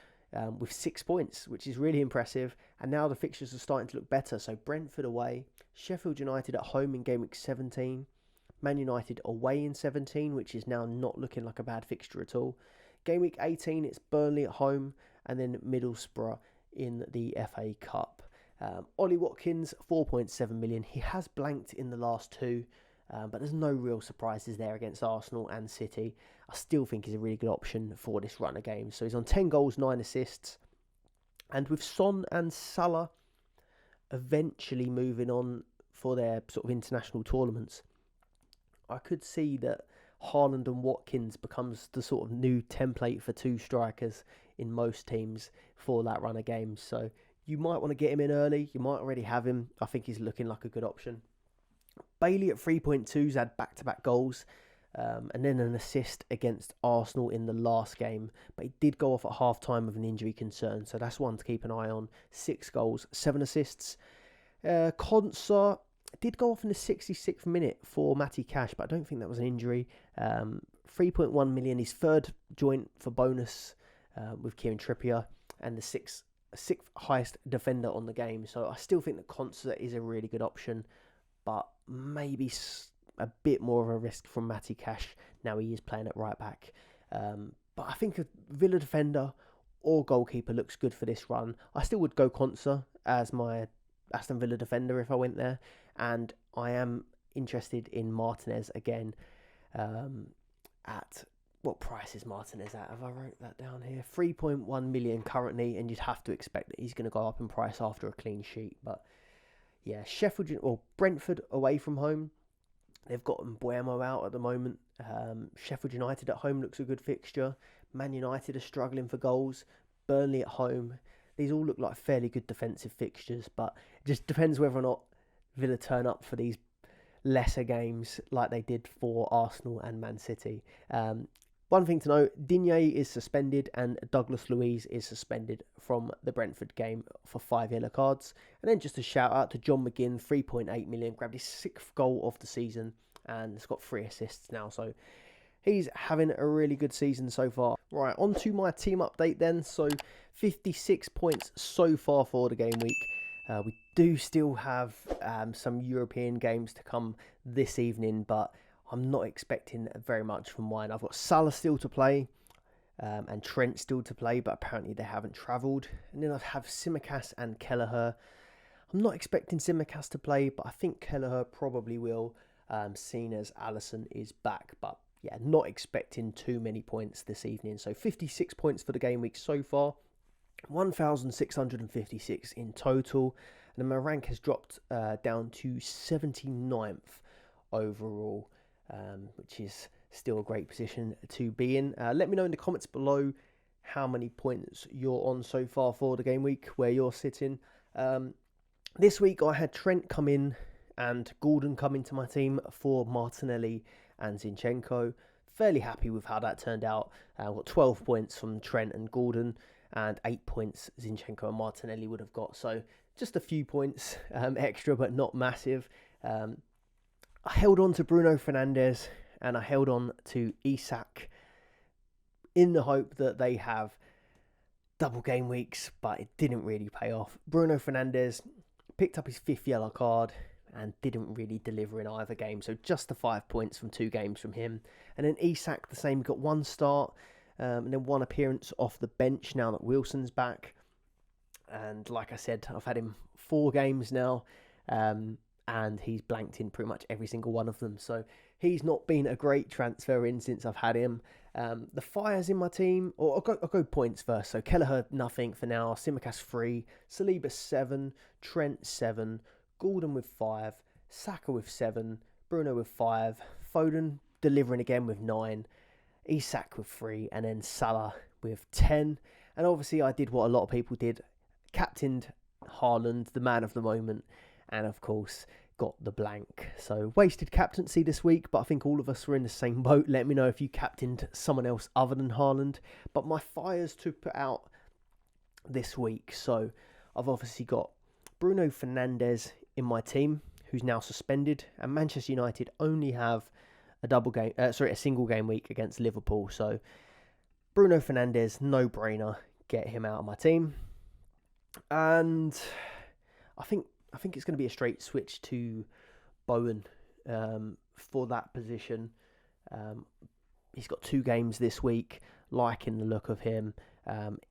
Speaker 1: with 6 points, which is really impressive. And now the fixtures are starting to look better. So Brentford away, Sheffield United at home in Gameweek 17, Man United away in 17, which is now not looking like a bad fixture at all. Gameweek 18, it's Burnley at home, and then Middlesbrough in the FA Cup. Ollie Watkins, 4.7 million. He has blanked in the last two, but there's no real surprises there against Arsenal and City. I still think he's a really good option for this run of games. So he's on 10 goals, 9 assists. And with Son and Salah eventually moving on for their sort of international tournaments, I could see that Haaland and Watkins becomes the sort of new template for two strikers in most teams for that run of games. So you might want to get him in early. You might already have him. I think he's looking like a good option. Bailey at 3.2's had back-to-back goals. And then an assist against Arsenal in the last game. But he did go off at half-time with an injury concern, so that's one to keep an eye on. 6 goals, 7 assists. Konsa did go off in the 66th minute for Matty Cash, but I don't think that was an injury. 3.1 million, his third joint for bonus with Kieran Trippier, and the sixth highest defender on the game. So I still think that Konsa is a really good option, but maybe a bit more of a risk from Matty Cash now he is playing at right back. But I think a Villa defender or goalkeeper looks good for this run. I still would go Konsa as my Aston Villa defender if I went there. And I am interested in Martinez again. At what price is Martinez at? Have I wrote that down here? 3.1 million currently, and you'd have to expect that he's going to go up in price after a clean sheet. But yeah, Brentford away from home. They've got Mbuemo out at the moment. Sheffield United at home looks a good fixture. Man United are struggling for goals. Burnley at home. These all look like fairly good defensive fixtures, but it just depends whether or not Villa turn up for these lesser games like they did for Arsenal and Man City. One thing to note, Digne is suspended and Douglas Luiz is suspended from the Brentford game for 5 yellow cards. And then just a shout out to John McGinn, 3.8 million, grabbed his 6th goal of the season and has got 3 assists now. So he's having a really good season so far. Right, on to my team update then. So 56 points so far for the game week. We do still have some European games to come this evening, but I'm not expecting very much from mine. I've got Salah still to play and Trent still to play, but apparently they haven't travelled. And then I have Tsimikas and Kelleher. I'm not expecting Tsimikas to play, but I think Kelleher probably will, seeing as Alisson is back. But yeah, not expecting too many points this evening. So 56 points for the game week so far. 1,656 in total. And then my rank has dropped down to 79th overall. Which is still a great position to be in. Let me know in the comments below how many points you're on so far for the game week, where you're sitting. This week I had Trent come in and Gordon come into my team for Martinelli and Zinchenko. Fairly happy with how that turned out. Got 12 points from Trent and Gordon and 8 points Zinchenko and Martinelli would have got. So just a few points extra, but not massive. I held on to Bruno Fernandes and I held on to Isak in the hope that they have double game weeks, but it didn't really pay off. Bruno Fernandes picked up his 5th yellow card and didn't really deliver in either game, so just the 5 points from 2 games from him. And then Isak the same, got 1 start and then 1 appearance off the bench now that Wilson's back. And like I said, I've had him 4 games now. And he's blanked in pretty much every single one of them. So he's not been a great transfer in since I've had him. The fires in my team, or I'll go points first. So Kelleher, nothing for now. Tsimikas 3, Saliba 7, Trent 7, Gordon with 5, Saka with 7, Bruno with 5, Foden delivering again with 9, Isak with 3, and then Salah with 10. And obviously I did what a lot of people did. Captained Haaland, the man of the moment. And of course, got the blank. So wasted captaincy this week, but I think all of us were in the same boat. Let me know if you captained someone else other than Haaland. But my fires to put out this week. So I've obviously got Bruno Fernandes in my team, who's now suspended. And Manchester United only have a single game week against Liverpool. So Bruno Fernandes, no brainer. Get him out of my team. And I think it's going to be a straight switch to Bowen for that position. He's got 2 games this week, liking the look of him.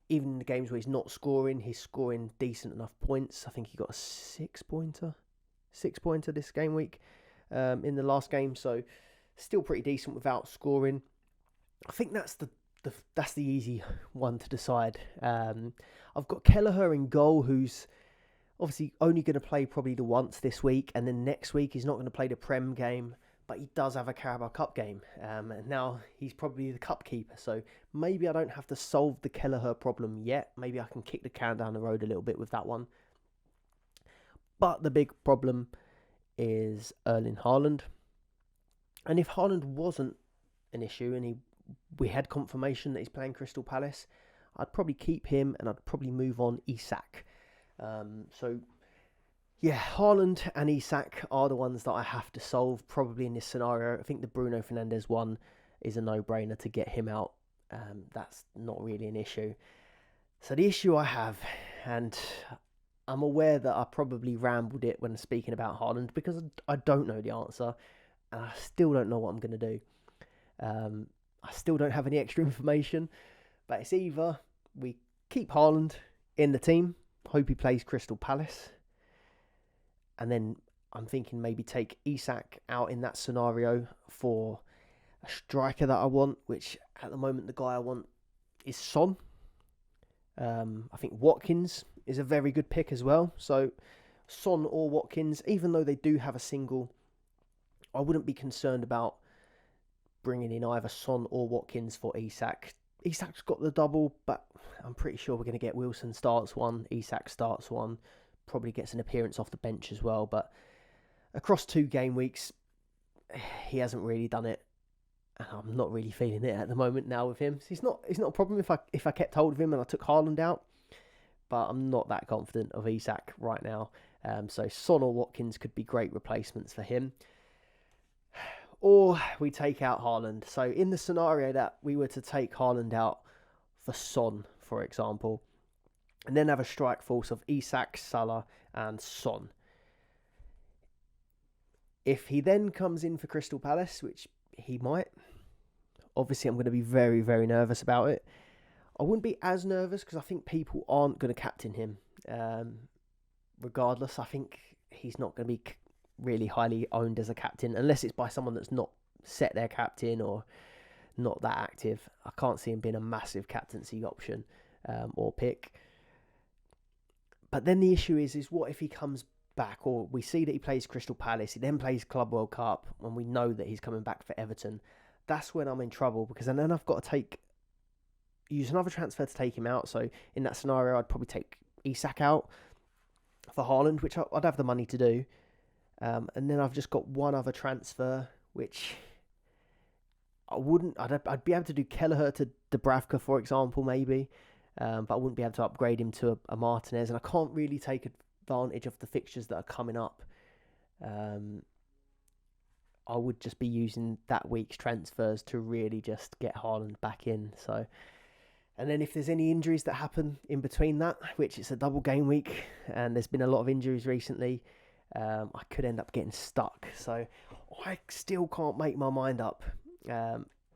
Speaker 1: Even in the games where he's not scoring, he's scoring decent enough points. I think he got a 6-pointer this game week in the last game. So still pretty decent without scoring. I think that's the easy one to decide. I've got Kelleher in goal, who's obviously only going to play probably the once this week, and then next week he's not going to play the Prem game, but he does have a Carabao Cup game, and now he's probably the cup keeper, so maybe I don't have to solve the Kelleher problem yet. Maybe I can kick the can down the road a little bit with that one. But the big problem is Erling Haaland. And if Haaland wasn't an issue and we had confirmation that he's playing Crystal Palace, I'd probably keep him and I'd probably move on Isak. Haaland and Isak are the ones that I have to solve probably in this scenario. I think the Bruno Fernandes one is a no-brainer to get him out. That's not really an issue. So the issue I have, and I'm aware that I probably rambled it when speaking about Haaland because I don't know the answer and I still don't know what I'm going to do. I still don't have any extra information, but it's either we keep Haaland in the team, hope he plays Crystal Palace, and then I'm thinking maybe take Isak out in that scenario for a striker that I want, which at the moment the guy I want is Son. I think Watkins is a very good pick as well. So Son or Watkins, even though they do have a single, I wouldn't be concerned about bringing in either Son or Watkins for Isak. Isak's got the double, but I'm pretty sure we're going to get Wilson starts one, Isak starts one, probably gets an appearance off the bench as well. But across 2 game weeks, he hasn't really done it. And I'm not really feeling it at the moment now with him. It's not a problem if I kept hold of him and I took Haaland out, but I'm not that confident of Isak right now. So Son or Watkins could be great replacements for him. Or we take out Haaland. So in the scenario that we were to take Haaland out for Son, for example, and then have a strike force of Isak, Salah and Son. If he then comes in for Crystal Palace, which he might, obviously I'm going to be very, very nervous about it. I wouldn't be as nervous because I think people aren't going to captain him. Regardless, I think he's not going to be really highly owned as a captain unless it's by someone that's not set their captain or not that active. I can't see him being a massive captaincy option or pick. But then the issue is what if he comes back, or we see that he plays Crystal Palace, he then plays Club World Cup, and we know that he's coming back for Everton. That's when I'm in trouble, because then I've got to use another transfer to take him out. So in that scenario, I'd probably take Isak out for Haaland, which I'd have the money to do. And then I've just got one other transfer, which I'd be able to do Kelleher to Dubravka, for example, maybe. But I wouldn't be able to upgrade him to a Martinez, and I can't really take advantage of the fixtures that are coming up. I would just be using that week's transfers to really just get Haaland back in. So, and then if there's any injuries that happen in between that, which it's a double game week, and there's been a lot of injuries recently, I could end up getting stuck. So I still can't make my mind up.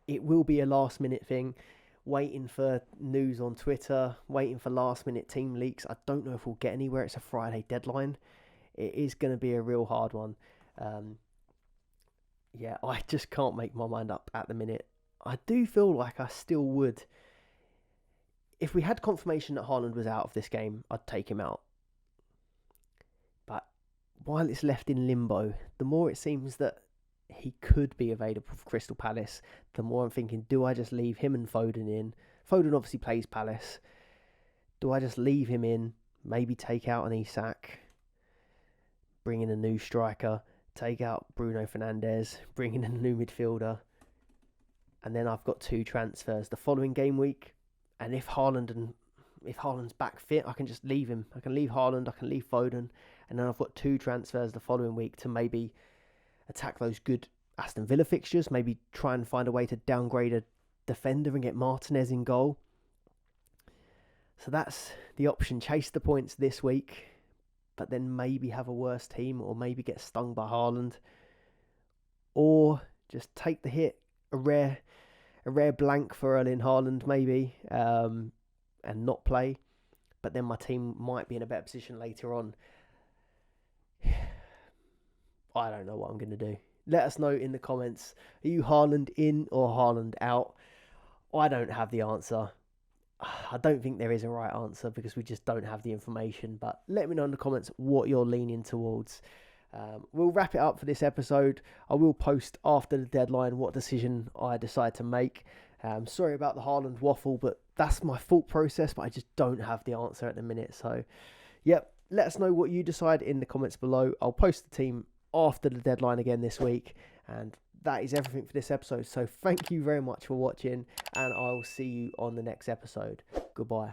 Speaker 1: It will be a last minute thing, waiting for news on Twitter, waiting for last minute team leaks. I don't know if we'll get anywhere. It's a Friday deadline. It is going to be a real hard one. I just can't make my mind up at the minute. I do feel like I still would. If we had confirmation that Haaland was out of this game, I'd take him out. But while it's left in limbo, the more it seems that he could be available for Crystal Palace, the more I'm thinking, do I just leave him and Foden in? Foden obviously plays Palace. Do I just leave him in, maybe take out an Isak, bring in a new striker, take out Bruno Fernandes, bring in a new midfielder, and then I've got 2 transfers the following game week. And if Haaland's back fit, I can just leave him. I can leave Haaland, I can leave Foden, and then I've got 2 transfers the following week to maybe attack those good Aston Villa fixtures, maybe try and find a way to downgrade a defender and get Martinez in goal. So that's the option. Chase the points this week, but then maybe have a worse team, or maybe get stung by Haaland, or just take the hit, a rare blank for Erling Haaland maybe, and not play, but then my team might be in a better position later on. I don't know what I'm going to do. Let us know in the comments. Are you Haaland in or Haaland out? I don't have the answer. I don't think there is a right answer because we just don't have the information. But let me know in the comments what you're leaning towards. We'll wrap it up for this episode. I will post after the deadline what decision I decide to make. Sorry about the Haaland waffle, but that's my thought process. But I just don't have the answer at the minute. So, yep. Let us know what you decide in the comments below. I'll post the team after the deadline again this week. And that is everything for this episode. So thank you very much for watching, and I will see you on the next episode. Goodbye.